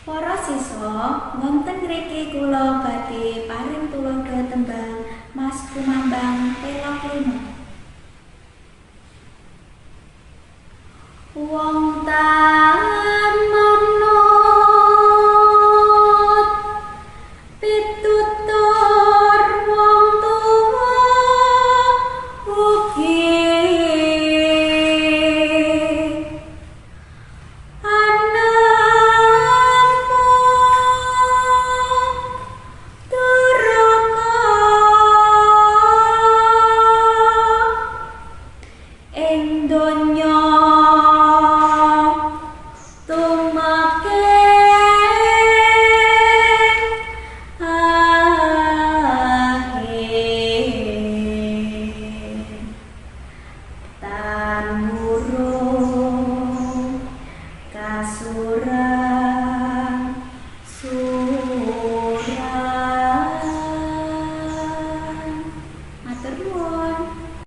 Para siswa, wonten mriki kula badhe paring tulodo tembang Mas Kumambang Pelok Lima. Wong tan manut pitutur wong tuwa ugi Tamu